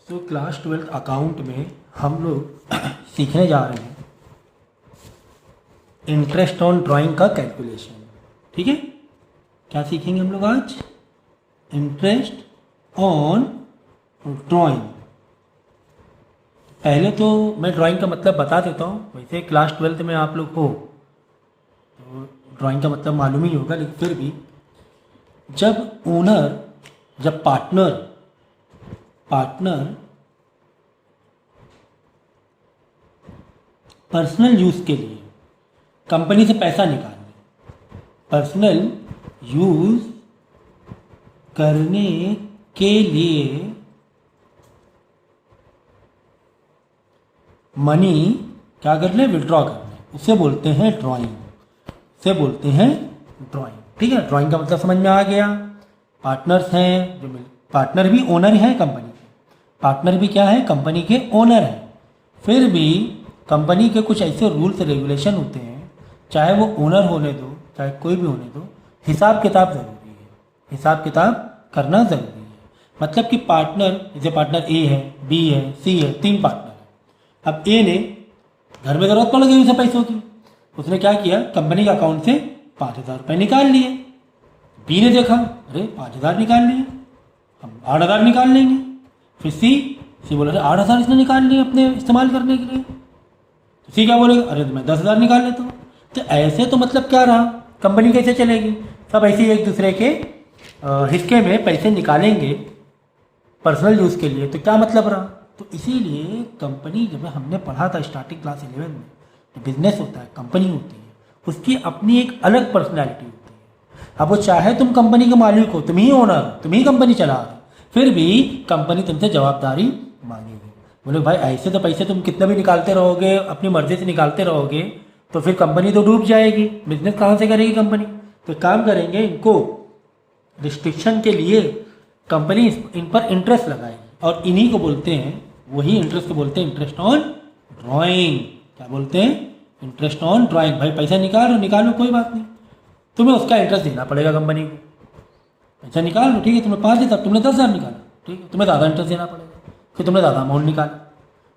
तो class 12 account में हम लोग सीखने जा रहे हैं इंटरेस्ट ऑन ड्राइंग का कैलकुलेशन। ठीक है, क्या सीखेंगे हम लोग आज? Interest on drawing. पहले तो मैं ड्राइंग का मतलब बता देता हूँ। वैसे क्लास 12 में आप लोग हो तो ड्राइंग का मतलब मालूम ही होगा, लेकिन फिर भी जब ओनर, जब पार्टनर पर्सनल यूज़ के लिए कंपनी से पैसा निकालने, पर्सनल यूज़ करने के लिए मनी क्या कर ले, विड्रॉ कर ले, उसे बोलते हैं ड्राइंग, उसे बोलते हैं ड्राइंग। ठीक है, ड्राइंग का मतलब समझ में आ गया। पार्टनर्स हैं, जो पार्टनर भी ओनर है कंपनी के, पार्टनर भी क्या है, कंपनी के ओनर है। फिर भी कंपनी के कुछ ऐसे रूल्स रेगुलेशन होते हैं, चाहे वो ओनर होने दो चाहे कोई भी होने दो, हिसाब किताब ज़रूरी है, हिसाब किताब करना ज़रूरी है। मतलब कि पार्टनर, जैसे पार्टनर ए है, बी है, सी है, 3 पार्टनर है। अब ए ने घर में ज़रूरत पड़ गई उसे पैसों की, उसने क्या किया, कंपनी के अकाउंट से 5,000 रुपये निकाल लिए। बी ने देखा, अरे 5,000 निकाल लिए, हम 8,000 निकाल लेंगे। फिर सी बोला, अरे 8,000 इसने निकाल लिए अपने इस्तेमाल करने के लिए। तो सी क्या बोलेगा, अरे तो मैं 10,000 निकाल लेता हूँ। तो ऐसे तो मतलब क्या रहा, कंपनी कैसे चलेगी? सब ऐसे ही एक दूसरे के हिस्से में पैसे निकालेंगे पर्सनल यूज़ के लिए, तो क्या मतलब रहा? तो इसीलिए कंपनी, जब हमने पढ़ा था स्टार्टिंग क्लास 11 में, तो बिजनेस होता है, कंपनी होती है, उसकी अपनी एक अलग पर्सनैलिटी होती है। अब वो चाहे तुम कंपनी के मालिक हो, तुम ही ओनर, तुम ही कंपनी चला रहे, फिर भी कंपनी तुमसे जवाबदारी मांगेगी। बोले भाई ऐसे तो पैसे तुम कितना भी निकालते रहोगे, अपनी मर्जी से निकालते रहोगे, तो फिर कंपनी तो डूब जाएगी, बिजनेस कहाँ से करेगी कंपनी? तो काम करेंगे, इनको रिस्ट्रिक्शन के लिए कंपनी इन पर इंटरेस्ट लगाएगी, और इन्हीं को बोलते हैं, वही इंटरेस्ट को बोलते हैं इंटरेस्ट ऑन ड्राइंग। क्या बोलते हैं? Interest on drawing. भाई पैसा निकालो कोई बात नहीं, तुम्हें उसका इंटरेस्ट देना पड़ेगा कंपनी को। पैसा निकाल लो, ठीक है, तुम्हें 5 देता, तुमने 10,000 निकाला, ठीक है, तुम्हें ज़्यादा इंटरेस्ट देना पड़ेगा कि तुमने ज़्यादा अमाउंट निकाला,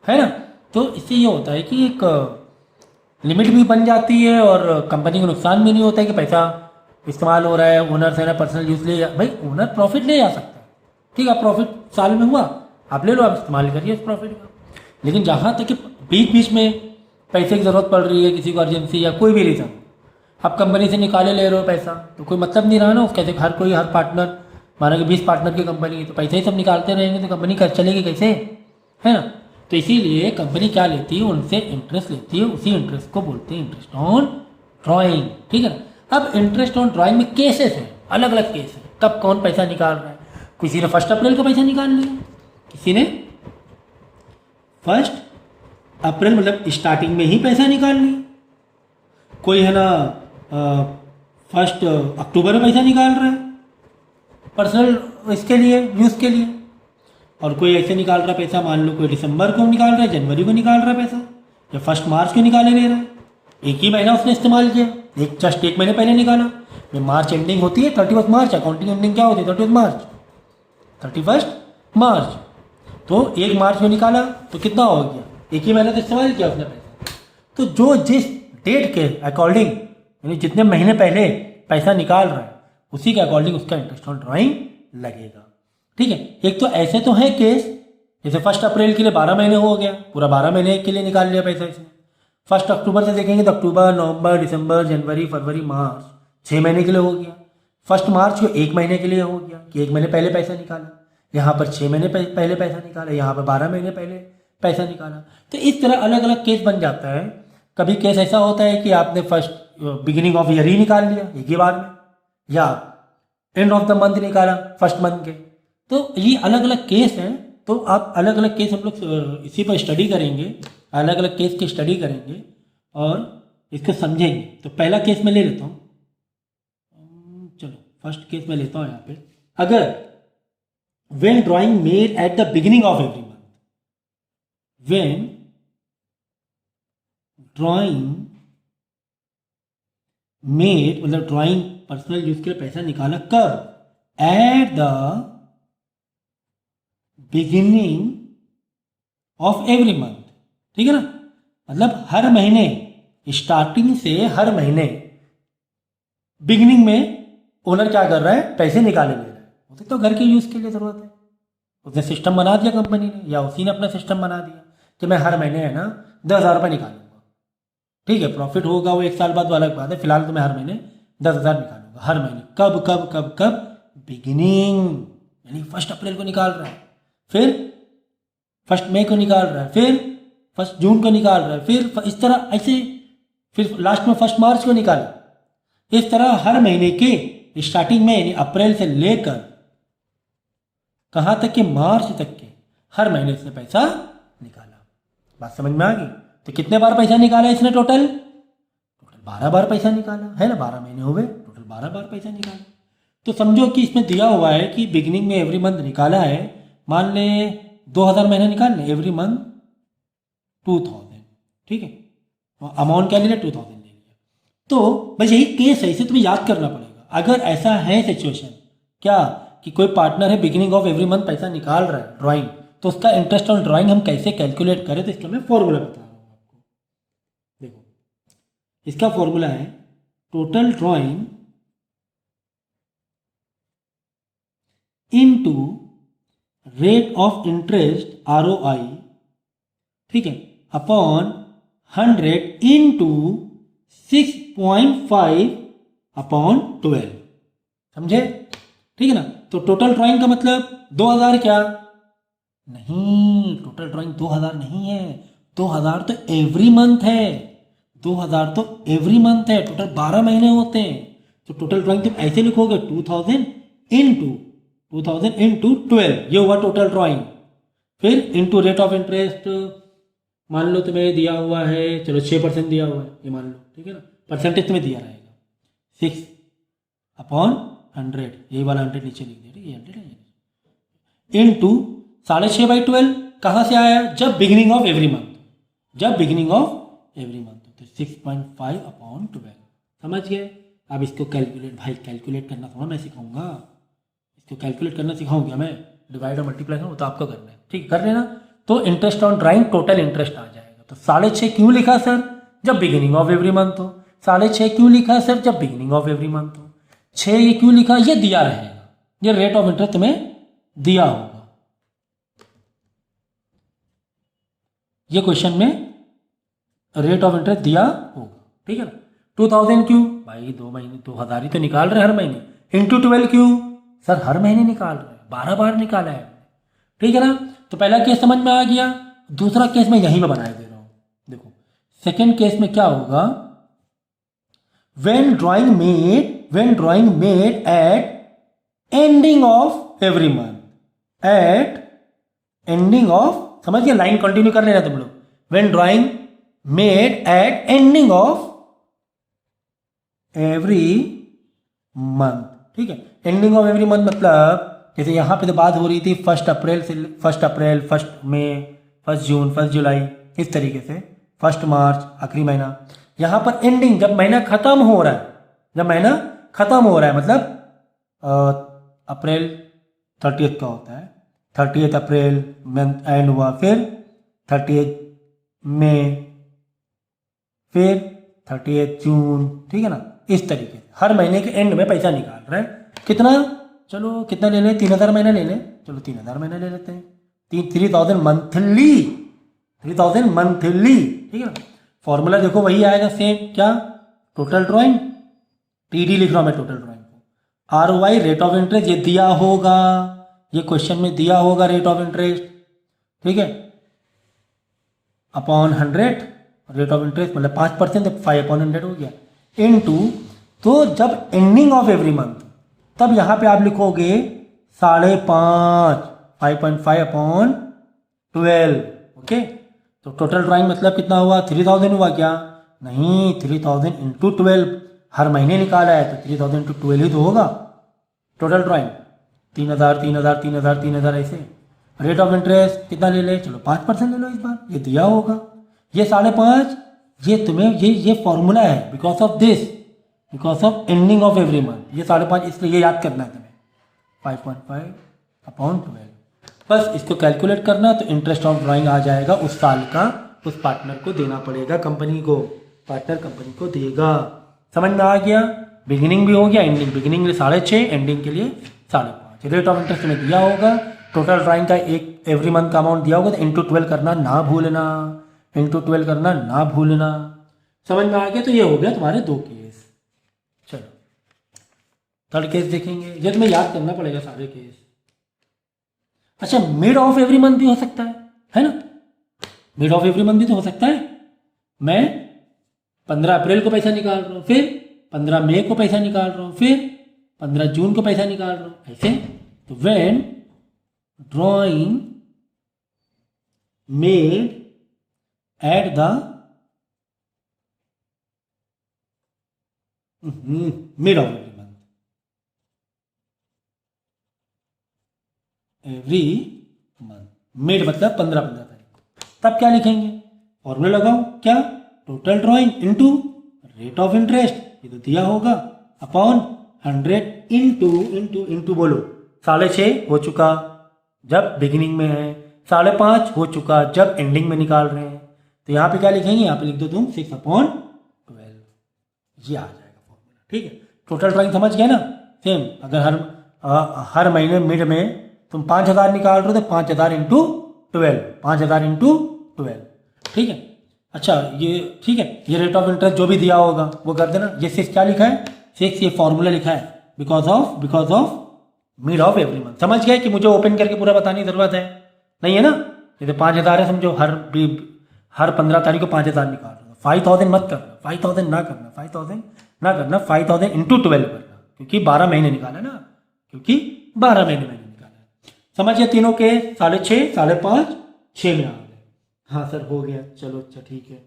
है ना? तो इससे ये होता है कि एक लिमिट भी बन जाती है और कंपनी को नुकसान भी नहीं होता है कि पैसा इस्तेमाल हो रहा है, ओनर से ना पर्सनल यूज़ ले, भाई ओनर प्रॉफिट ले जा सकता है, ठीक है, प्रॉफिट साल में हुआ, आप ले लो, आप इस्तेमाल करिए इस प्रॉफिट का। लेकिन जहाँ तक कि बीच बीच में पैसे की ज़रूरत पड़ रही है, किसी को अर्जेंसी या कोई भी रीज़न, आप कंपनी से निकाले ले रहे हो पैसा, तो कोई मतलब नहीं रहा ना उसका। हर कोई, हर पार्टनर, माना कि 20 पार्टनर की कंपनी है, तो पैसे ही सब निकालते रहेंगे तो कंपनी कर चलेगी कैसे, है ना? तो इसीलिए कंपनी क्या लेती है, उनसे इंटरेस्ट लेती है, उसी इंटरेस्ट को बोलते हैं इंटरेस्ट ऑन ड्राइंग। ठीक है ना? अब इंटरेस्ट ऑन ड्राइंग में केसेस हैं, अलग अलग केस हैं, कब कौन पैसा निकाल रहा है। किसी ने 1 अप्रैल का पैसा निकाल लिया, किसी ने 1 अप्रैल मतलब स्टार्टिंग में ही पैसा निकाल लिया, कोई है ना 1 अक्टूबर में पैसा निकाल रहा है पर्सनल इसके लिए, यूज़ के लिए, और कोई ऐसे निकाल रहा है पैसा, मान लो कोई दिसंबर को निकाल रहा है, जनवरी को निकाल रहा है पैसा, या 1 मार्च को निकाले ले रहा है। एक ही महीना उसने इस्तेमाल किया, जस्ट 1 महीने पहले निकाला। में मार्च एंडिंग होती है 31 मार्च, अकाउंटिंग एंडिंग क्या होती है 31 मार्च, 31 मार्च। तो 1 मार्च में निकाला तो कितना हो गया, एक ही महीना तो इस्तेमाल किया उसने पैसा। तो जो जिस डेट के अकॉर्डिंग, यानी जितने महीने पहले पैसा निकाल रहा है, उसी के अकॉर्डिंग उसका इंटरेस्ट ऑन ड्राइंग लगेगा। ठीक है, एक तो ऐसे तो है केस, जैसे 1 अप्रैल के लिए 12 महीने हो गया, पूरा 12 महीने के लिए निकाल लिया पैसा इसने। 1 अक्टूबर से देखेंगे तो अक्टूबर, नवंबर, दिसंबर, जनवरी, फरवरी, मार्च, 6 महीने के लिए हो गया। 1 मार्च को 1 महीने के लिए हो गया कि 1 महीने पहले पैसा निकाला, यहाँ पर 6 महीने पहले पैसा निकाला, यहाँ पर 12 महीने पहले पैसा निकाला। तो इस तरह अलग अलग केस बन जाता है। कभी केस ऐसा होता है कि आपने बिगिनिंग ऑफ ईयर ही निकाल लिया एक ही बार में, या एंड ऑफ द मंथ निकाला 1 मंथ के। तो ये अलग अलग केस हैं, तो आप अलग अलग केस हम लोग इसी पर स्टडी करेंगे, अलग अलग केस की स्टडी करेंगे और इसको समझेंगे। तो पहला केस मैं ले लेता हूँ, चलो फर्स्ट केस मैं लेता हूँ यहाँ पे। अगर when drawing made at the beginning of every month, when drawing made मतलब ड्राइंग पर्सनल यूज के लिए पैसा निकाला कब, at the beginning of every month, ठीक है ना। मतलब हर महीने, स्टार्टिंग से हर महीने बिगिनिंग में ओनर क्या कर रहा है, पैसे निकाले ले रहा है। उसे तो घर के यूज़ के लिए ज़रूरत है, उसने सिस्टम बना दिया कंपनी ने, या उसी ने अपना सिस्टम बना दिया कि मैं हर महीने है ना 10,000 रुपये निकालूंगा। ठीक है, प्रॉफिट होगा वो 1 साल बाद वाला बात है, फिलहाल तो मैं हर महीने 10,000 निकालूंगा हर महीने। कब कब कब कब? बिगिनिंग, यानी 1 अप्रैल को निकाल रहा है, फिर 1 मई को निकाल रहा है, फिर 1 जून को निकाल रहा है, फिर इस तरह ऐसे, फिर लास्ट में 1 मार्च को निकाले। इस तरह हर महीने के स्टार्टिंग में, यानी अप्रैल से लेकर कहाँ तक के, मार्च तक के हर महीने से पैसा निकाला। बात समझ में आ गई? तो कितने बार पैसा निकाला इसने? टोटल 12 बार पैसा निकाला है ना, 12 महीने हुए, टोटल 12 बार पैसा निकाला। तो समझो कि इसमें दिया हुआ है कि बिगिनिंग में एवरी मंथ निकाला है, मान ले 2,000 महीने निकाल ले, एवरी मंथ 2,000, ठीक है, अमाउंट क्या ले लिया? 2,000 ले लिया। तो बस यही केस है, इसे तुम्हें याद करना पड़ेगा। अगर ऐसा है सिचुएशन क्या कि कोई पार्टनर है बिगिनिंग ऑफ एवरी मंथ पैसा निकाल रहा है ड्राइंग, तो उसका इंटरेस्ट ऑन ड्राइंग हम कैसे कैलकुलेट करें, तो इसका मैं फॉर्मूला बता रहा हूँ आपको। देखो, इसका फॉर्मूला है total drawing into rate of interest ROI, ठीक है, अपॉन 100 इंटू 6.5 अपॉन 12। समझे? ठीक है ना। तो टोटल ड्राइंग का मतलब 2,000 क्या? नहीं, टोटल ड्राइंग 2,000 नहीं है, 2,000 तो एवरी मंथ है, 2,000 तो एवरी मंथ है, टोटल 12 महीने होते हैं। तो टोटल ड्राइंग तुम ऐसे लिखोगे 2,000 इंटू 12, ये हुआ टोटल ड्राइंग। फिर इंटू रेट ऑफ इंटरेस्ट, मान लो तुम्हें दिया हुआ है, चलो 6% दिया हुआ है, ये मान लो, ठीक है ना, परसेंटेज तुम्हें दिया रहेगा 6 अपॉन 100, यही वाला 100 नीचे लिख दिया, ठीक है, 100 है, इंटू 6.5/12 कहाँ से आया? जब बिगिनिंग ऑफ एवरी मंथ, जब बिगिनिंग ऑफ एवरी मंथ, तो 6.5 अपॉन 12। समझ गए? अब इसको कैलकुलेट, भाई कैलकुलेट करना थोड़ा मैं सिखाऊंगा, इसको कैलकुलेट करना सिखाऊंगा मैं, डिवाइड और मल्टीप्लाई वो तो आपको करना है, ठीक, कर लेना। तो interest on drawing total interest आ जाएगा। तो 6.5 क्यों लिखा सर? जब बिगिनिंग ऑफ एवरी मंथ हो। 6.5 क्यों लिखा सर? जब बिगिनिंग ऑफ एवरी मंथ हो। 6 ये क्यों लिखा? ये दिया रहेगा, ये रेट ऑफ इंटरेस्ट तुम्हें दिया होगा, ये क्वेश्चन में रेट ऑफ इंटरेस्ट दिया होगा, ठीक है ना। 2,000 क्यों? भाई 2 महीने 2,000 ही तो निकाल रहे हर महीने। इंटू 12 क्यों? सर हर महीने निकाल रहे, 12 बार निकाला है, ठीक है ना। तो पहला केस समझ में आ गया। दूसरा केस मैं यहीं पे बनाए दे रहा हूं, देखो सेकेंड केस में क्या होगा, when drawing made at ending of every month, at ending of, समझ गए, लाइन कंटिन्यू कर लेना तुम लोग, when drawing made at ending of every month, ठीक है। एंडिंग ऑफ एवरी मंथ मतलब जैसे यहाँ पे तो बात हो रही थी 1 अप्रैल से 1 अप्रैल, 1 मई, 1 जून, 1 जुलाई, इस तरीके से 1 मार्च आखिरी महीना। यहाँ पर एंडिंग जब महीना खत्म हो रहा है, जब महीना खत्म हो रहा है, मतलब अप्रैल 30th का होता है, 30th अप्रैल मंथ एंड हुआ, फिर 30th मई, फिर 30th जून, ठीक है ना। इस तरीके से हर महीने के एंड में पैसा निकाल रहे हैं। कितना? चलो कितना ले लें, 3,000 महीना ले लें, चलो 3,000 महीना ले लेते हैं, 3,000 मंथली, 3,000 मंथली, ठीक है ना। फॉर्मूला देखो वही आएगा सेम, क्या? टोटल ड्राइंग, TD लिख रहा हूं मैं टोटल ड्राइंग को, ROI रेट ऑफ इंटरेस्ट, ये दिया होगा, ये क्वेश्चन में दिया होगा रेट ऑफ इंटरेस्ट, ठीक है, अपॉन 100, रेट ऑफ इंटरेस्ट मतलब 5%, 5/100 हो गया, इनटू, तो जब एंडिंग ऑफ एवरी मंथ, तब यहां पे आप लिखोगे 5.5, 5.5 अपॉन 12, ओके। तो टोटल ड्राइंग मतलब कितना हुआ? 3,000 हुआ क्या? नहीं, 3,000 इंटू 12, हर महीने निकाला है तो 3,000 इंटू 12 ही तो होगा टोटल ड्राइंग। 3,000 3,000 3,000 3,000 ऐसे। रेट ऑफ इंटरेस्ट कितना ले ले? चलो 5% ले लो इस बार, ये दिया होगा। ये 5.5, ये तुम्हें ये फॉर्मूला है, because of this, because of ending of every month, ये 5.5, इसलिए ये याद करना है तुम्हें, 5.5 अपॉन 12। बस इसको कैलकुलेट करना, तो इंटरेस्ट ऑन ड्राइंग आ जाएगा उस साल का, उस पार्टनर को देना पड़ेगा, कंपनी को, पार्टनर कंपनी को देगा। समझ में आ गया? बिगिनिंग भी हो गया, एंडिंग। बिगिनिंग के लिए 6.5, एंडिंग के लिए 5.5। रेट ऑफ इंटरेस्ट में दिया होगा, टोटल ड्राइंग का एक एवरी मंथ का अमाउंट दिया होगा, तो इंटू 12 करना ना भूलना, इंटू 12 करना ना भूलना। समझ में आ गया? तो ये हो गया तुम्हारे 2 केस। चलो थर्ड केस देखेंगे, ये तुम्हें याद करना पड़ेगा सारे केस। अच्छा, मिड ऑफ एवरी मंथ भी हो सकता है ना? मिड ऑफ एवरी मंथ भी तो हो सकता है। मैं 15 अप्रैल को पैसा निकाल रहा हूँ, फिर 15 मई को पैसा निकाल रहा हूँ, फिर 15 जून को पैसा निकाल रहा हूँ, ऐसे। तो when drawing made at the mid of every month, every month, mid मतलब 15 तारीख। तब क्या लिखेंगे? फॉर्मूला लगाओ, क्या? Total drawing into rate of interest, ये तो दिया होगा, अपॉन 100 इनटू बोलो 6.5 हो चुका जब बिगिनिंग में है, 5.5 हो चुका जब एंडिंग में निकाल रहे हैं। तो यहाँ पे क्या लिखेंगे? यहाँ पे लिख दो तुम 6/12, ये आ जाएगा फॉर्मूला। ठीक है, टोटल ड्राइंग समझ गया ना? सेम, अगर हर महीने मिड में तुम 5,000 निकाल रहे हो, तो 5,000 इंटू 12, 5,000 इंटू 12। ठीक है, अच्छा ये ठीक है, ये रेट ऑफ इंटरेस्ट जो भी दिया होगा वो कर देना। ये 6 क्या लिखा है? 6 ये फॉर्मूला लिखा है, because of mid of every month. समझ गए कि मुझे ओपन करके पूरा बताने की जरूरत है नहीं है ना? जैसे 5,000 है, समझो हर 15 तारीख को 5,000 निकाल रहा हूँ। 5,000 मत करना, 5,000 ना करना, 5,000 ना करना, 5,000 इंटू 12 करना, क्योंकि 12 महीने निकाला ना, क्योंकि 12 महीने मैंने निकाला है। समझिए तीनों के 6.5, 5.5, 6 में आ गए। हाँ सर हो गया, चलो अच्छा ठीक है।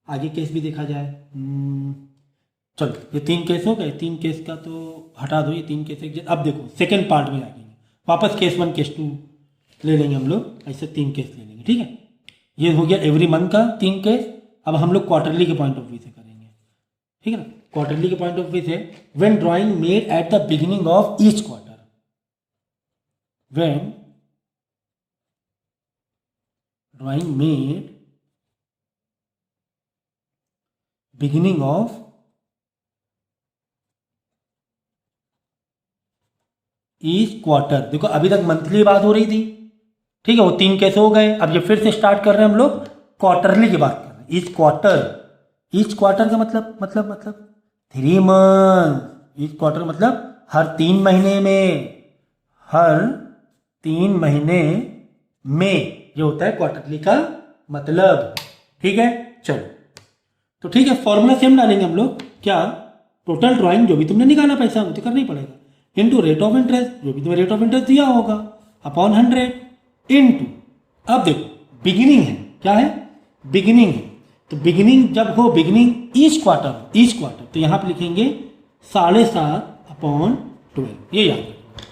आगे केस भी देखा जाए। चलो ये 3 केस हो गए, 3 केस का तो हटा दो, ये 3 केस। अब देखो सेकंड पार्ट में आएंगे, वापस केस 1 केस 2 ले लेंगे हम लोग, ऐसे 3 केस ले लेंगे। ठीक है, ये हो गया एवरी मंथ का 3 केस। अब हम लोग क्वार्टरली के पॉइंट ऑफ व्यू से करेंगे। ठीक है ना? क्वार्टरली के पॉइंट ऑफ व्यू से, when drawing made at the beginning of each quarter, when drawing made beginning of each quarter. देखो अभी तक मंथली बात हो रही थी, ठीक है, वो 3 कैसे हो गए। अब ये फिर से स्टार्ट कर रहे हैं हम लोग क्वार्टरली की बात कर रहे हैं। ईच क्वार्टर का मतलब 3 मंथ। ईच क्वार्टर मतलब हर 3 महीने में, हर 3 महीने में, ये होता है क्वार्टरली का मतलब। ठीक है, चलो तो ठीक है, फॉर्मूला सेम डालेंगे हम लोग। क्या? टोटल ड्राइंग जो भी तुमने निकाला पैसा वो तो करना ही पड़ेगा, इनटू रेट ऑफ इंटरेस्ट जो भी तुम्हें रेट ऑफ इंटरेस्ट दिया होगा, अपॉन 100 इनटू। अब देखो बिगिनिंग है, क्या है? बिगिनिंग है। तो बिगिनिंग जब हो, बिगिनिंग ईच क्वार्टर, तो यहाँ पे लिखेंगे 7.5 अपॉन 12, ये याद रखना।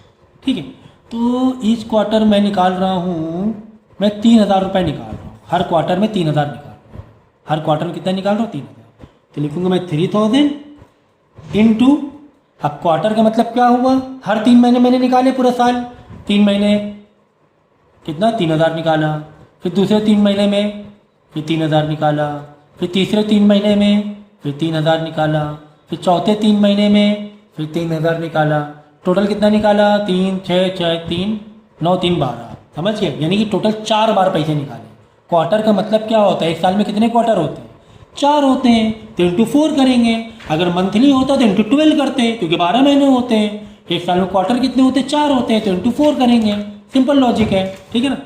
ठीक है, तो ईच क्वार्टर मैं निकाल रहा हूँ, मैं 3,000 रुपये निकाल रहा हूँ, हर क्वार्टर में 3,000 निकाल रहा हूँ। हर क्वार्टर में कितना निकाल रहा हूँ? 3,000। तो लिखूंगा मैं 3,000 इंटू, अब क्वार्टर का मतलब क्या हुआ? हर 3 महीने मैंने निकाले पूरा साल, 3 महीने कितना? 3,000 निकाला। फिर दूसरे 3 महीने में फिर 3,000 निकाला, फिर तीसरे 3 महीने में फिर 3,000 निकाला, फिर चौथे 3 महीने में फिर 3,000 निकाला। टोटल कितना निकाला? 3, 6, 6, 3, 9, 3, 12। समझ गए? यानी कि टोटल 4 बार पैसे निकाले। क्वार्टर का मतलब क्या होता है? एक साल में कितने क्वार्टर होते हैं? 4 होते हैं, तो इंटू 4 करेंगे। अगर मंथली होता तो इंटू 12 करते हैं, क्योंकि 12 महीने होते हैं। एक साल में क्वार्टर कितने होते हैं? 4 होते हैं, तो इंटू 4 करेंगे। सिंपल लॉजिक है, ठीक है ना?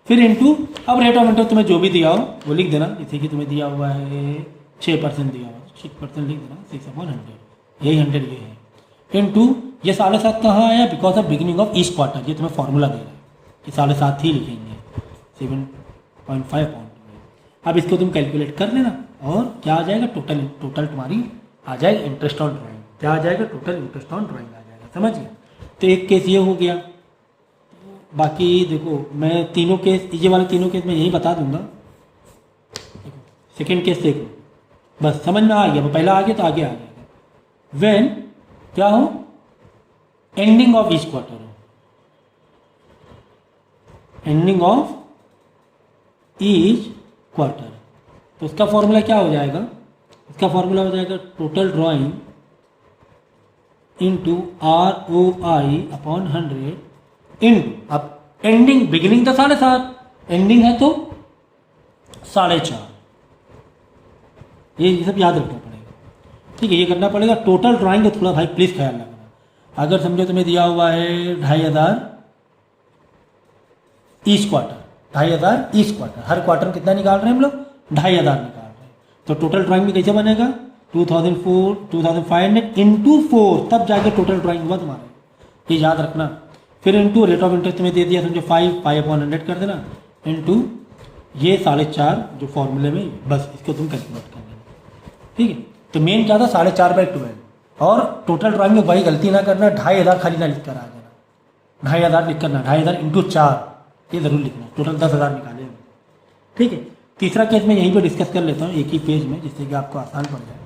फिर इंटू, अब रेट ऑफ इंटरेस्ट तुम्हें जो भी दिया हो वो लिख देना। जैसे कि तुम्हें दिया हुआ है 6% दिया हुआ, 6% लिख देना, 6/100, यही 100 ये है। इंटू ये 7.5 कहाँ आया? Because of beginning of each quarter, ये तुम्हें फॉर्मूला दे रहा है कि 7.5 ही लिखेंगे, 7.5 पॉइंट। अब इसको तुम कैलकुलेट कर लेना और क्या आ जाएगा? टोटल तुम्हारी आ जाएगा इंटरेस्ट ऑन ड्राइंग। क्या आ जाएगा? टोटल इंटरेस्ट ऑन ड्राइंग आ जाएगा। समझिए? तो एक केस ये हो गया। बाकी देखो मैं तीनों केस, ये वाले तीनों केस मैं यही बता दूंगा। सेकेंड केस देखो, बस समझ में आ गया। वो पहला आ गया तो आगे आ गया। व्हेन क्या हो? एंडिंग ऑफ ईच क्वार्टर हो, एंडिंग ऑफ ईच क्वार्टर। तो इसका फॉर्मूला क्या हो जाएगा, इसका फॉर्मूला हो जाएगा total drawing into ROI upon 100 into, अब एंडिंग, बिगिनिंग तो 7.5, एंडिंग है तो 4.5, ये सब याद रखना पड़ेगा। ठीक है, ये करना पड़ेगा। टोटल ड्राइंग का थोड़ा भाई प्लीज़ ख्याल रखना। अगर समझो तुम्हें दिया हुआ है 2,500 ईच क्वार्टर, 2,500 ईच क्वार्टर, हर क्वार्टर में कितना निकाल रहे हैं हम लोग, 2,500 निकाल रहे हैं। तो टोटल ड्राइंग में कैसे बनेगा, 2,500 इंटू 4, तब जाके टोटल ड्राइंग हुआ तुम्हारा, ये याद रखना। फिर इंटू रेट ऑफ इंटरेस्ट तुम्हें दे दिया, समझो 5/100 कर देना, इंटू ये 4.5 जो फॉर्मूले में, बस इसको तुम कैलकुलेट कर लेना। ठीक है, तो मेन क्या था 4.5/12, और टोटल ड्राइंग में वही गलती ना करना, 2,500 खाली ना लिख कर आ जाना, 2,500 लिख करना, 2,500 इंटू 4 ये ज़रूर लिखना, टोटल 10,000 निकाले। ठीक है, तीसरा केस मैं यहीं पे डिस्कस कर लेता हूँ एक ही पेज में, जिससे कि आपको आसान पड़ जाए।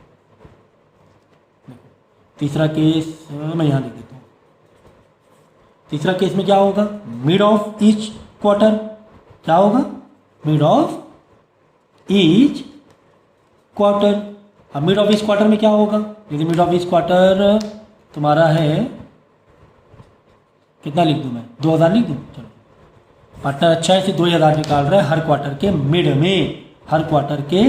तीसरा केस मैं यहाँ लिख देता हूँ। तीसरा केस में क्या होगा, मिड ऑफ ईच क्वार्टर, क्या होगा, मिड ऑफ ईच क्वार्टर। अब मिड ऑफ ईच क्वार्टर में क्या होगा, यदि मिड ऑफ ईच क्वार्टर तुम्हारा है, कितना लिख दूँ मैं, 2,000 लिख दूँ। चलो, पार्टनर अच्छा है, इसे 2,000 निकाल रहा है हर क्वार्टर के मिड में, हर क्वार्टर के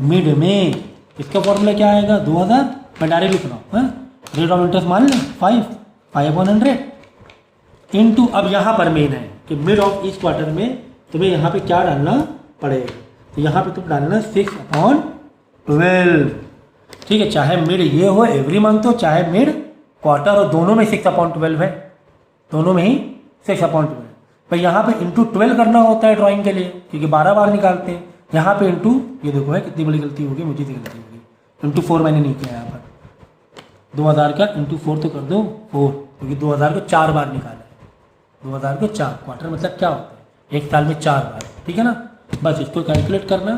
मिड में। इसका फॉर्मूला क्या आएगा, 2,000, मैं डायरेक्ट लिख रहा हूँ, रेट ऑफ इंटरेस्ट मान लें 5/100 इंटू, अब यहाँ पर मेन है कि मिड ऑफ ईच क्वार्टर में तुम्हें यहाँ पे क्या डालना पड़ेगा, तो यहाँ पे तुम डालना 6/12। ठीक है, चाहे मिड ये हो एवरी मंथ हो, चाहे मिड क्वार्टर हो, दोनों में 6/12 है, दोनों में ही 6/12। पर यहाँ पे इंटू 12 करना होता है ड्राइंग के लिए, क्योंकि 12 बार निकालते हैं। यहाँ पे इंटू, ये देखो है कितनी बड़ी गलती होगी, मुझे से गलती होगी, इंटू 4 मैंने नहीं किया यहाँ पर, 2,000 का इंटू 4 तो कर दो 4, क्योंकि 2,000 को 4 बार निकाला है, 2,000 को 4, क्वार्टर मतलब क्या होता है, एक साल में 4 बार। ठीक है ना, बस इसको कैलकुलेट करना।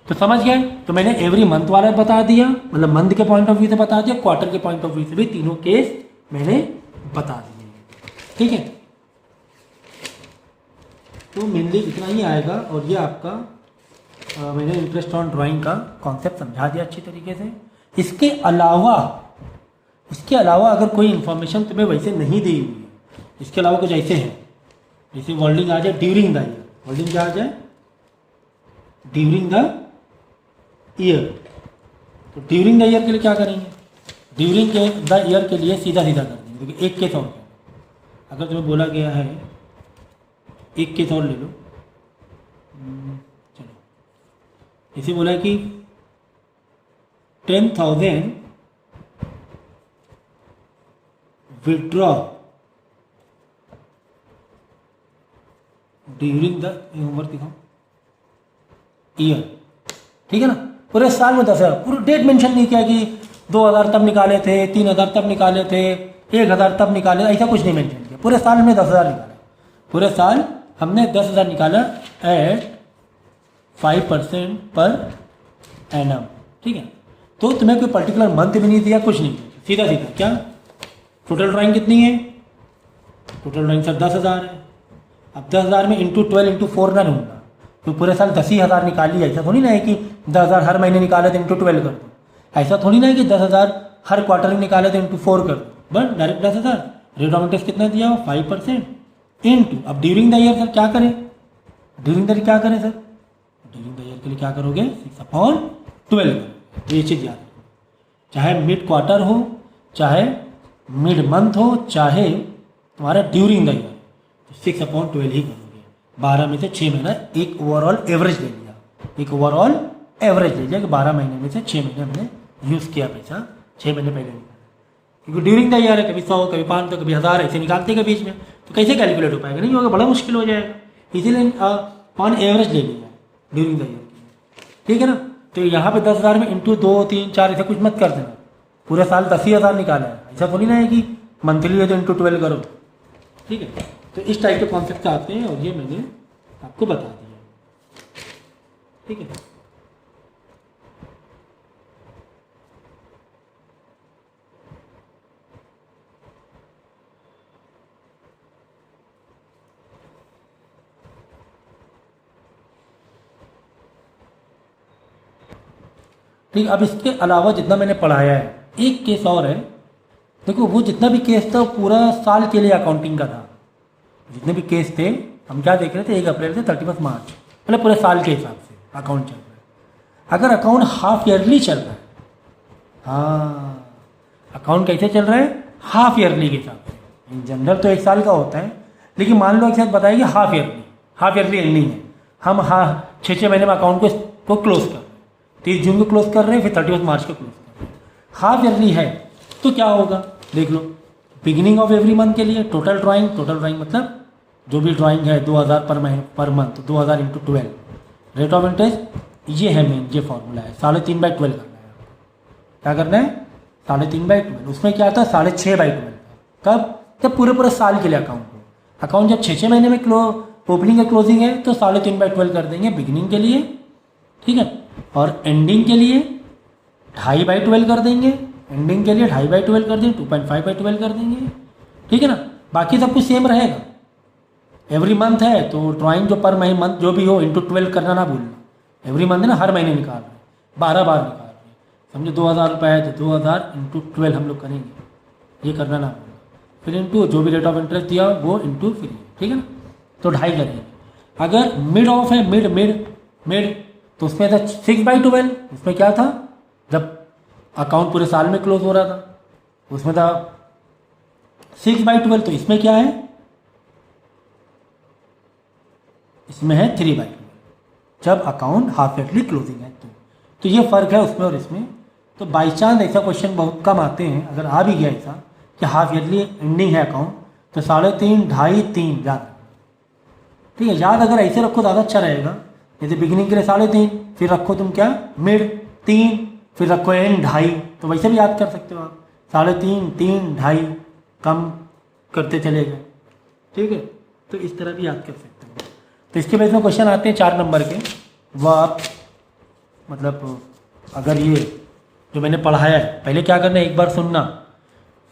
तो समझ गए, तो मैंने एवरी मंथ वाला बता दिया, मतलब मंथ के पॉइंट ऑफ व्यू से बता दिया, क्वार्टर के पॉइंट ऑफ व्यू से भी तीनों केस मैंने बता दिए। ठीक है, तो मेनली इतना ही आएगा, और ये आपका मैंने इंटरेस्ट ऑन ड्राइंग का कॉन्सेप्ट समझा दिया अच्छी तरीके से। इसके अलावा अगर कोई इन्फॉर्मेशन तुम्हें वैसे नहीं दी हुई है, इसके अलावा कुछ ऐसे है, जैसे वर्डिंग आ जाए ड्यूरिंग द ईयर, वर्डिंग क्या आ जाए, ड्यूरिंग द ईयर। तो ड्यूरिंग द ईयर के लिए क्या करेंगे, ड्यूरिंग द ईयर के लिए सीधा सीधा कर देंगे, क्योंकि एक केस और है, अगर तुम्हें बोला गया है, एक केस और ले लो, चलो, इसे बोला है कि 10,000 विड्रॉ ड्यूरिंग द, होमवर्क दिखाओ, ईयर। ठीक है ना, पूरे साल में 10,000, पूरी डेट मेंशन नहीं किया कि 2,000 तब निकाले थे, 3,000 तब निकाले थे, 1,000 तब निकाले, ऐसा कुछ नहीं मेंशन किया, पूरे साल में 10,000 निकाले, पूरे साल हमने 10,000 निकाला एट 5% पर एनम। ठीक है, तो तुम्हें कोई पर्टिकुलर मंथ भी नहीं दिया, कुछ नहीं, सीधा सीधा क्या, टोटल ड्राइंग कितनी है, टोटल ड्राइंग सर 10,000 है। अब 10,000 में इंटू 12 इंटू 4 ना लूँगा, तो पूरे साल 10,000 निकाल लिया, ऐसा थोड़ी ना है कि 10,000 हर महीने निकाले तो इंटू 12 कर दो, ऐसा थोड़ी ना है कि 10,000 हर क्वार्टर में निकाले तो इंटू 4 कर दो, बस डायरेक्ट 10,000। रेट ऑफ इंटरेस्ट कितना दिया हो, 5% इंटू, अब ड्यूरिंग द ईयर सर क्या करें, ड्यूरिंग द ईयर क्या करें सर, ड्यूरिंग द ईयर के लिए क्या करोगे, 6/12। ये चीज़ याद रखो, चाहे मिड क्वार्टर हो, चाहे मिड मंथ हो, चाहे तुम्हारा ड्यूरिंग द ईयर, तो 6/12 ही करोगे। 12 में से 6 महीना, एक ओवरऑल एवरेज ले लिया, एक ओवरऑल एवरेज ले लिया कि 12 महीने में से 6 महीने हमने यूज़ किया पैसा, 6 महीने पहले निकाला, क्योंकि ड्यूरिंग द ईयर है, कभी 100, कभी 500, कभी 1,000 ऐसे निकालते हैं बीच में, तो कैसे कैलकुलेट हो पाएगा, नहीं होगा, बड़ा मुश्किल हो जाएगा, इसीलिए ऑन एवरेज ले लिया ड्यूरिंग द ईयर। ठीक है ना, तो यहाँ पे 10,000 में इंटू 2, 3, 4 ऐसा कुछ मत कर देना, पूरे साल 10,000 निकाला है, ऐसा थोड़ी ना है कि मंथली है तो इंटू 12 करो। ठीक है, तो इस टाइप के कॉन्सेप्ट आते हैं, और ये मैंने आपको बता दिया। ठीक है, ठीक। अब इसके अलावा जितना मैंने पढ़ाया है, एक केस और है। देखो वो जितना भी केस था वो पूरा साल के लिए अकाउंटिंग का था। जितने भी केस थे हम क्या देख रहे थे, 1 अप्रैल से 31 मार्च, मतलब पूरे साल के हिसाब से अकाउंट चल रहा है। अगर अकाउंट हाफ ईयरली चल रहा है, हाँ अकाउंट कैसे चल रहा है, हाफ ईयरली के हिसाब से। इन जनरल तो 1 साल का होता है, लेकिन मान लो एक साथ बताइए हाफ ईयरली एंडिंग है, हम हाँ 6 महीने में अकाउंट को क्लोज कर रहे हैं, 30 जून को क्लोज कर रहे हैं, फिर 31 मार्च को क्लोज कर रहे हैं, हाफ ईयरली है तो क्या होगा देख लो। बिगिनिंग ऑफ एवरी मंथ के लिए टोटल ड्राइंग मतलब जो भी ड्राइंग है 2000 per month, 2000 into 12 rate of interest, ये है मेन, ये फॉर्मूला है। 3.5/12 करना है आपको। क्या करना है, 3.5/12। उसमें क्या था, 6.5/12 था। कब, जब पूरे साल के लिए अकाउंट जब 6 महीने में ओपनिंग या क्लोजिंग है तो 3.5/12 कर देंगे बिगिनिंग के लिए, ठीक है। और एंडिंग के लिए 2.5/12 कर देंगे, एंडिंग के लिए 2.5/12 कर देंगे, 2.5/12 कर देंगे, ठीक है ना। बाकी सब कुछ सेम रहेगा। एवरी मंथ है तो ड्राइंग जो पर मंथ जो भी हो इंटू 12 करना ना भूलना। एवरी मंथ है ना, हर महीने निकाल रहे हैं, 12 बार निकाल रहे हैं, समझो 2000 रुपये है तो 2000 इंटू 12 हम लोग करेंगे, ये करना ना भूलना। फिर इंटू जो भी रेट ऑफ इंटरेस्ट दिया वो इंटू फिर, ठीक है ना। तो 2.5 करेंगे। अगर मिड ऑफ है, मिड तो उसमें था 6/12। उसमें क्या था, जब अकाउंट पूरे साल में क्लोज हो रहा था उसमें था 6/12। तो इसमें क्या है, इसमें है 3/12 जब अकाउंट हाफ ईयरली क्लोजिंग है तो ये फ़र्क है उसमें और इसमें। तो बाई चांस ऐसा क्वेश्चन बहुत कम आते हैं, अगर आ भी गया ऐसा कि हाफ ईयरली एंडिंग है अकाउंट तो 3.5, 2.5, 3 याद, ठीक है। याद अगर ऐसे रखो ज़्यादा अच्छा रहेगा। जैसे बिगिनिंग के लिए 3.5, फिर रखो तुम क्या मिड 3, फिर रखो एंड 2.5, तो वैसे भी याद कर सकते हो आप। 3.5, 3, 2.5 कम करते चले गए, ठीक है। तो इस तरह भी याद कर सकते हो। तो इसके बेस में क्वेश्चन आते हैं 4 नंबर के, वह आप मतलब अगर ये जो मैंने पढ़ाया है पहले क्या करना है, एक बार सुनना,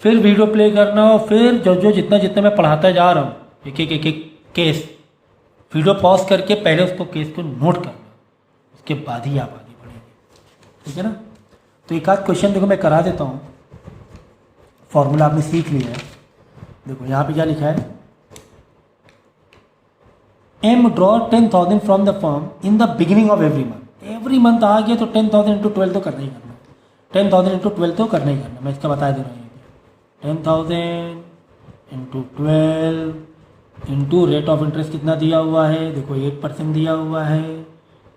फिर वीडियो प्ले करना, और फिर जो जितना मैं पढ़ाता जा रहा हूँ एक केस वीडियो पॉज करके पहले उसको केस को नोट करना, उसके बाद ही आप आगे बढ़ेंगे, ठीक है ना। तो एक आध क्वेश्चन देखो मैं करा देता हूँ। फॉर्मूला आपने सीख लिया है, देखो यहाँ पे क्या लिखा है, M draw 10,000 from the firm in the beginning of every month आ गया तो 10,000 इंटू 12 तो करना ही करना, 10,000 इंटू 12 तो करना ही करना। मैं इसका बता दे रहा हूँ, 10,000 into 12 into rate of interest कितना दिया हुआ है, देखो 8% दिया हुआ है,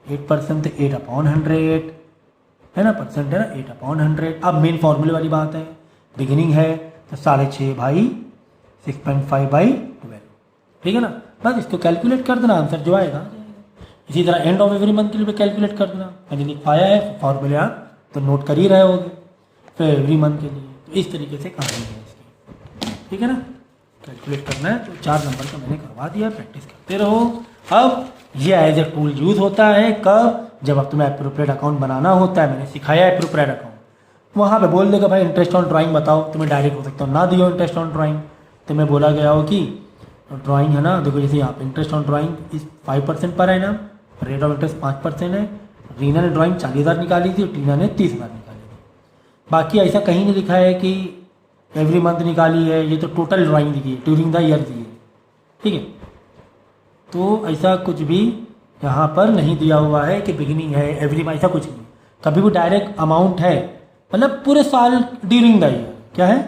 8% तो 8/100 है ना, परसेंट है ना, 8/100। अब मेन फॉर्मूले वाली बात है, बिगिनिंग है तो 6.5/6.5/12, ठीक है ना। बस इसको कैलकुलेट कर देना, आंसर जो आएगा। इसी तरह एंड ऑफ एवरी मंथ के लिए भी कैलकुलेट कर देना, मैंने लिख पाया है फॉर्मूले आप तो नोट कर ही रहे होगे, फिर एवरी मंथ के लिए तो इस तरीके से कहानी है इसकी, ठीक है ना। कैलकुलेट करना है तो 4 नंबर का मैंने करवा दिया, प्रैक्टिस करते रहो। अब ये एज ए टूल यूज़ होता है कब, जब अब तुम्हें एप्रोप्रिएट अकाउंट बनाना होता है। मैंने सिखाया है एप्रोप्रिएट अकाउंट, वहाँ पे बोल देगा भाई इंटरेस्ट ऑन ड्राइंग बताओ, तुम्हें डायरेक्ट हो सकता हो ना दियो इंटरेस्ट ऑन ड्राइंग, तुम्हें बोला गया हो कि ड्राइंग है ना, देखो जैसे यहाँ पे इंटरेस्ट ऑन ड्राइंग इस 5% पर है ना, रेट ऑफ इंटरेस्ट 5% है। रीना ने ड्राइंग 40,000 निकाली थी और टीना ने 30,000 निकाली थी। बाकी ऐसा कहीं नहीं लिखा है कि एवरी मंथ निकाली है, ये तो टोटल ड्राइंग दी है, ड्यूरिंग द ईयर दी है, ठीक है। तो ऐसा कुछ भी यहाँ पर नहीं दिया हुआ है कि बिगिनिंग है एवरी मंथ, ऐसा कुछ नहीं। कभी भी डायरेक्ट अमाउंट है, मतलब पूरे साल ड्यूरिंग द ईयर, क्या है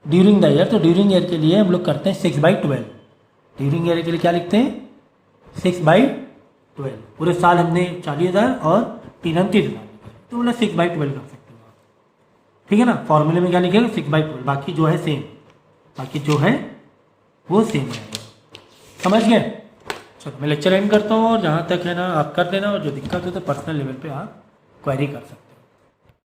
ड्यूरिंग द ईयर। तो ड्यूरिंग ईयर के लिए हम लोग करते हैं 6/12, ड्यूरिंग ईयर के लिए क्या लिखते हैं 6/12। पूरे साल हमने 40,000 और 30,000 तो बोला 6/12 कर सकते हो आप, ठीक है ना। फॉर्मूले में क्या लिखेगा 6/12, बाकी जो है सेम, बाकी जो है वो सेम रहेगा, समझ गए। चलो मैं लेक्चर एंड करता हूँ, और जहाँ तक है ना आप कर लेना, और जो दिक्कत हो तो पर्सनल लेवल पे आप क्वेरी कर सकते हैं।